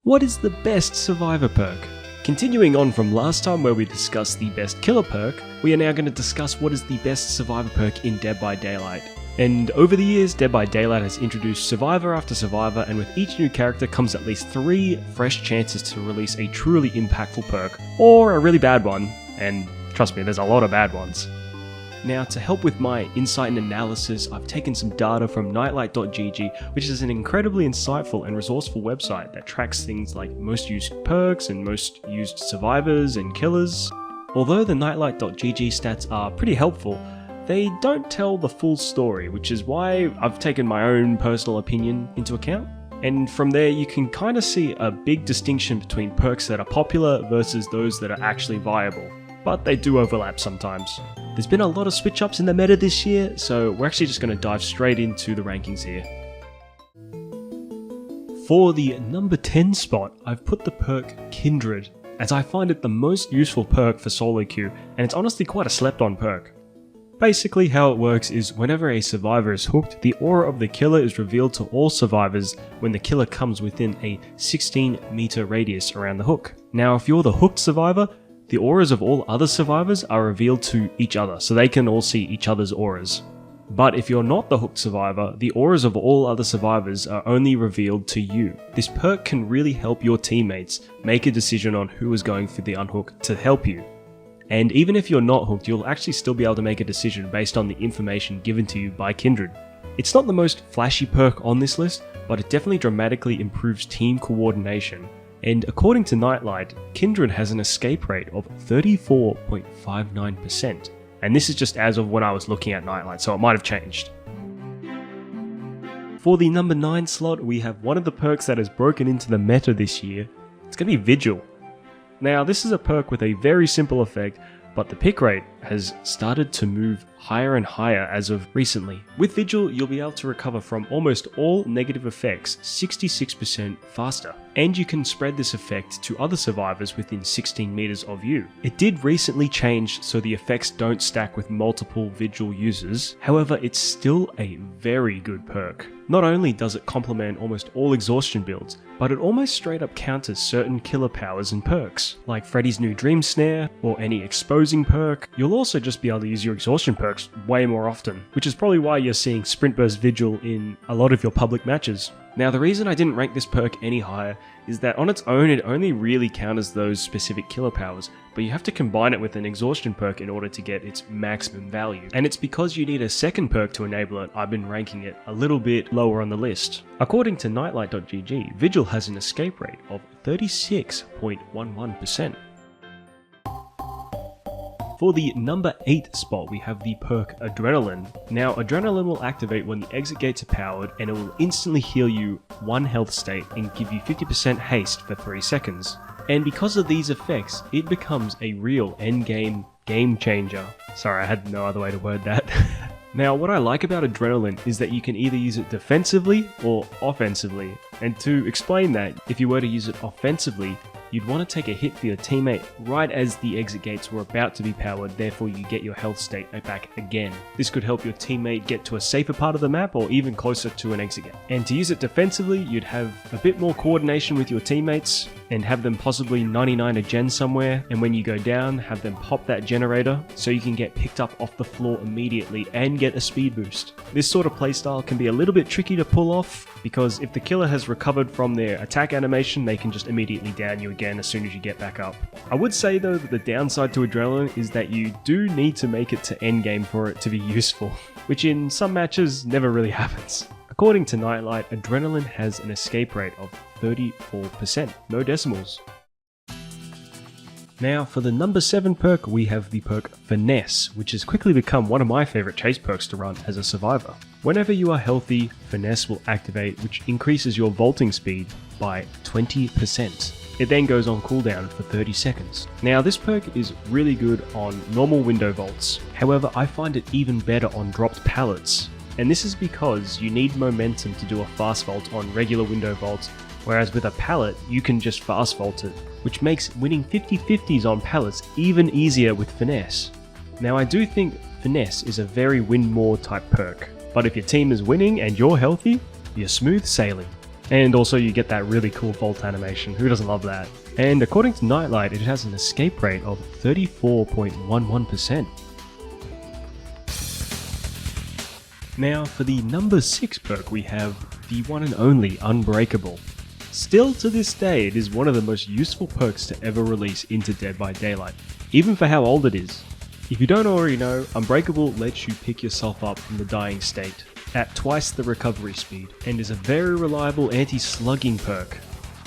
What is the best survivor perk? Continuing on from last time where we discussed the best killer perk, we are now going to discuss what is the best survivor perk in Dead by Daylight. And over the years, Dead by Daylight has introduced survivor after survivor, and with each new character comes at least 3 fresh chances to release a truly impactful perk, or a really bad one, and trust me, there's a lot of bad ones. Now, to help with my insight and analysis, I've taken some data from nightlight.gg, which is an incredibly insightful and resourceful website that tracks things like most used perks and most used survivors and killers. Although the nightlight.gg stats are pretty helpful, they don't tell the full story, which is why I've taken my own personal opinion into account. And from there, you can kind of see a big distinction between perks that are popular versus those that are actually viable. But they do overlap sometimes. There's been a lot of switch ups in the meta this year, so we're actually just going to dive straight into the rankings here. For the number 10 spot, I've put the perk Kindred, as I find it the most useful perk for solo queue, and it's honestly quite a slept on perk. Basically how it works is whenever a survivor is hooked, the aura of the killer is revealed to all survivors when the killer comes within a 16 meter radius around the hook. Now if you're the hooked survivor, the auras of all other survivors are revealed to each other, so they can all see each other's auras. But if you're not the hooked survivor, the auras of all other survivors are only revealed to you. This perk can really help your teammates make a decision on who is going for the unhook to help you. And even if you're not hooked, you'll actually still be able to make a decision based on the information given to you by Kindred. It's not the most flashy perk on this list, but it definitely dramatically improves team coordination. And according to Nightlight, Kindred has an escape rate of 34.59%. And this is just as of when I was looking at Nightlight, so it might have changed. For the number 9 slot, we have one of the perks that has broken into the meta this year. It's going to be Vigil. Now, this is a perk with a very simple effect, but the pick rate has started to move higher and higher as of recently. With Vigil, you'll be able to recover from almost all negative effects 66% faster, and you can spread this effect to other survivors within 16 meters of you. It did recently change so the effects don't stack with multiple Vigil users, however it's still a very good perk. Not only does it complement almost all exhaustion builds, but it almost straight up counters certain killer powers and perks, like Freddy's new Dream Snare or any exposing perk. You'll also just be able to use your exhaustion perks way more often, which is probably why you're seeing Sprint Burst Vigil in a lot of your public matches. Now the reason I didn't rank this perk any higher is that on its own it only really counters those specific killer powers, but you have to combine it with an exhaustion perk in order to get its maximum value. And it's because you need a second perk to enable it, I've been ranking it a little bit lower on the list. According to nightlight.gg, Vigil has an escape rate of 36.11%. For the number 8 spot, we have the perk Adrenaline. Now, Adrenaline will activate when the exit gates are powered, and it will instantly heal you 1 health state and give you 50% haste for 3 seconds. And because of these effects, it becomes a real endgame game changer. Sorry, I had no other way to word that. Now, what I like about Adrenaline is that you can either use it defensively or offensively. And to explain that, if you were to use it offensively, you'd want to take a hit for your teammate right as the exit gates were about to be powered, therefore you get your health state back again. This could help your teammate get to a safer part of the map or even closer to an exit gate. And to use it defensively, you'd have a bit more coordination with your teammates and have them possibly 99 a gen somewhere, and when you go down, have them pop that generator so you can get picked up off the floor immediately and get a speed boost. This sort of playstyle can be a little bit tricky to pull off, because if the killer has recovered from their attack animation, they can just immediately down you again as soon as you get back up. I would say though that the downside to Adrenaline is that you do need to make it to endgame for it to be useful, which in some matches never really happens. According to Nightlight, Adrenaline has an escape rate of 34%, no decimals. Now for the number 7 perk, we have the perk Finesse, which has quickly become one of my favourite chase perks to run as a survivor. Whenever you are healthy, Finesse will activate, which increases your vaulting speed by 20%. It then goes on cooldown for 30 seconds. Now this perk is really good on normal window vaults, however I find it even better on dropped pallets. And this is because you need momentum to do a fast vault on regular window vaults, whereas with a pallet you can just fast vault it, which makes winning 50-50s on pallets even easier with Finesse. Now I do think Finesse is a very win more type perk, but if your team is winning and you're healthy, you're smooth sailing. And also you get that really cool vault animation, who doesn't love that? And according to Nightlight, it has an escape rate of 34.11%. Now for the number 6 perk we have the one and only Unbreakable. Still to this day, it is one of the most useful perks to ever release into Dead by Daylight, even for how old it is. If you don't already know, Unbreakable lets you pick yourself up from the dying state at twice the recovery speed, and is a very reliable anti-slugging perk.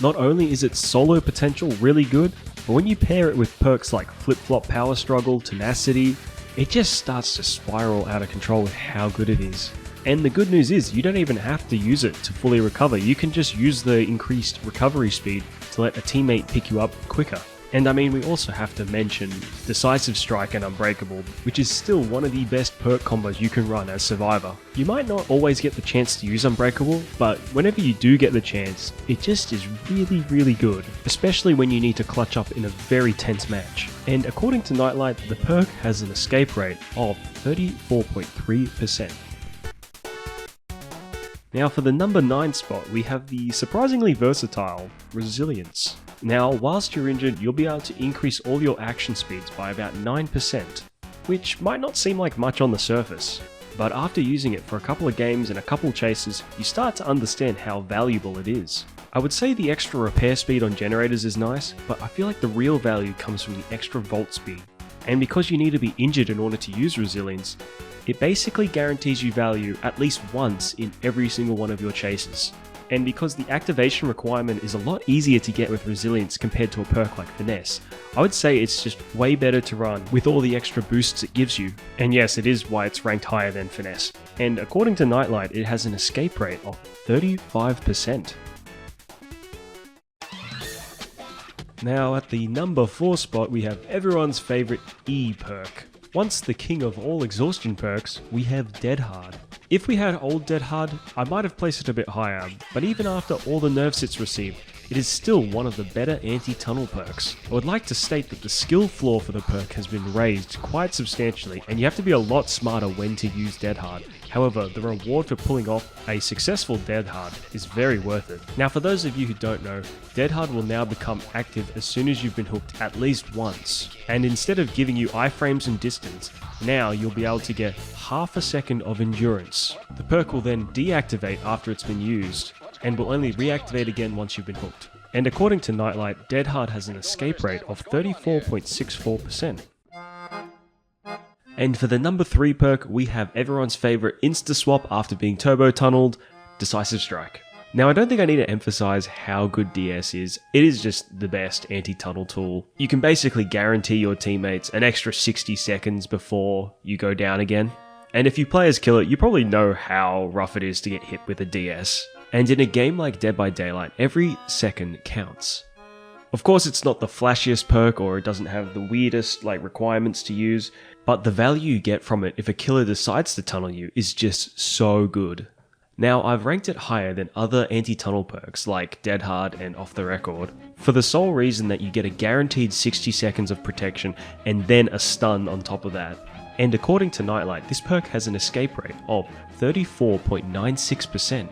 Not only is its solo potential really good, but when you pair it with perks like Flip-Flop Power Struggle, Tenacity, it just starts to spiral out of control with how good it is. And the good news is, you don't even have to use it to fully recover, you can just use the increased recovery speed to let a teammate pick you up quicker. And I mean, we also have to mention Decisive Strike and Unbreakable, which is still one of the best perk combos you can run as Survivor. You might not always get the chance to use Unbreakable, but whenever you do get the chance, it just is really good, especially when you need to clutch up in a very tense match. And according to Nightlight, the perk has an escape rate of 34.3%. Now for the number 9 spot, we have the surprisingly versatile Resilience. Now, whilst you're injured, you'll be able to increase all your action speeds by about 9%, which might not seem like much on the surface, but after using it for a couple of games and a couple chases, you start to understand how valuable it is. I would say the extra repair speed on generators is nice, but I feel like the real value comes from the extra vault speed. And because you need to be injured in order to use Resilience, it basically guarantees you value at least once in every single one of your chases. And because the activation requirement is a lot easier to get with Resilience compared to a perk like Finesse, I would say it's just way better to run with all the extra boosts it gives you. And yes, it is why it's ranked higher than Finesse. And according to Nightlight, it has an escape rate of 35%. Now at the number 4 spot, we have everyone's favourite E perk. Once the king of all exhaustion perks, we have Dead Hard. If we had old Dead Hard, I might have placed it a bit higher, but even after all the nerfs it's received, it is still one of the better anti-tunnel perks. I would like to state that the skill floor for the perk has been raised quite substantially, and you have to be a lot smarter when to use Dead Hard. However, the reward for pulling off a successful Dead Hard is very worth it. Now for those of you who don't know, Dead Hard will now become active as soon as you've been hooked at least once. And instead of giving you iframes and distance, now you'll be able to get half a second of endurance. The perk will then deactivate after it's been used, and will only reactivate again once you've been hooked. And according to Nightlight, Dead Hard has an escape rate of 34.64%. And for the number 3 perk, we have everyone's favourite insta-swap after being turbo-tunneled, Decisive Strike. Now I don't think I need to emphasize how good DS is, it is just the best anti-tunnel tool. You can basically guarantee your teammates an extra 60 seconds before you go down again. And if you play as Killer, you probably know how rough it is to get hit with a DS. And in a game like Dead by Daylight, every second counts. Of course it's not the flashiest perk or it doesn't have the weirdest requirements to use, but the value you get from it if a killer decides to tunnel you is just so good. Now I've ranked it higher than other anti-tunnel perks like Dead Hard and Off the Record, for the sole reason that you get a guaranteed 60 seconds of protection and then a stun on top of that. And according to Nightlight, this perk has an escape rate of 34.96%.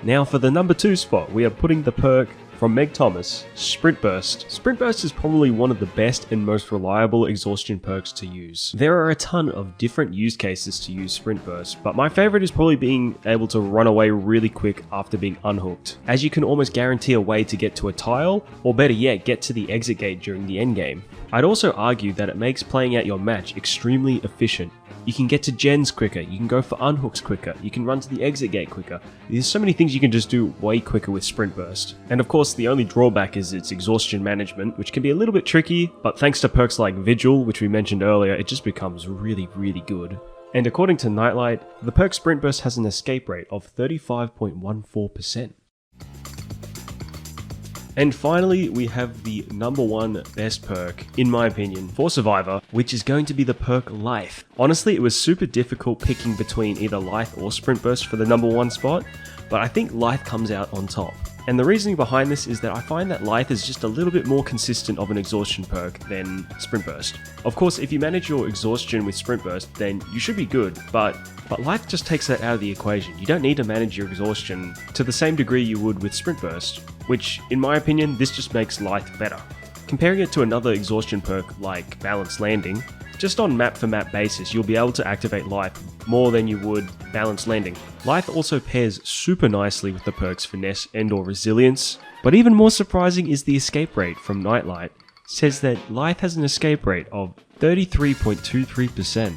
Now for the number 2 spot, we are putting the perk from Meg Thomas, Sprint Burst. Sprint Burst is probably one of the best and most reliable exhaustion perks to use. There are a ton of different use cases to use Sprint Burst, but my favorite is probably being able to run away really quick after being unhooked, as you can almost guarantee a way to get to a tile, or better yet, get to the exit gate during the endgame. I'd also argue that it makes playing out your match extremely efficient. You can get to gens quicker, you can go for unhooks quicker, you can run to the exit gate quicker. There's so many things you can just do way quicker with Sprint Burst. And of course the only drawback is its exhaustion management, which can be a little bit tricky, but thanks to perks like Vigil, which we mentioned earlier, it just becomes really good. And according to Nightlight, the perk Sprint Burst has an escape rate of 35.14%. And finally, we have the number 1 best perk, in my opinion, for Survivor, which is going to be the perk Life. Honestly, it was super difficult picking between either Life or Sprint Burst for the number 1 spot, but I think Life comes out on top. And the reasoning behind this is that I find that Lithe is just a little bit more consistent of an exhaustion perk than Sprint Burst. Of course, if you manage your exhaustion with Sprint Burst, then you should be good, but Lithe just takes that out of the equation. You don't need to manage your exhaustion to the same degree you would with Sprint Burst, which, in my opinion, this just makes Lithe better. Comparing it to another exhaustion perk like Balanced Landing, just on map for map basis, you'll be able to activate Lithe more than you would Balanced Landing. Lithe also pairs super nicely with the perks Finesse and or Resilience, but even more surprising is the escape rate from Nightlight. It says that Lithe has an escape rate of 33.23%.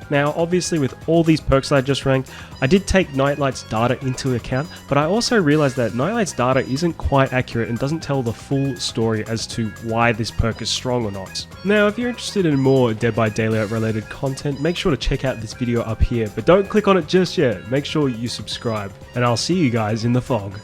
Now, obviously with all these perks that I just ranked, I did take Nightlight's data into account, but I also realized that Nightlight's data isn't quite accurate and doesn't tell the full story as to why this perk is strong or not. Now, if you're interested in more Dead by Daylight related content, make sure to check out this video up here, but don't click on it just yet. Make sure you subscribe, and I'll see you guys in the fog.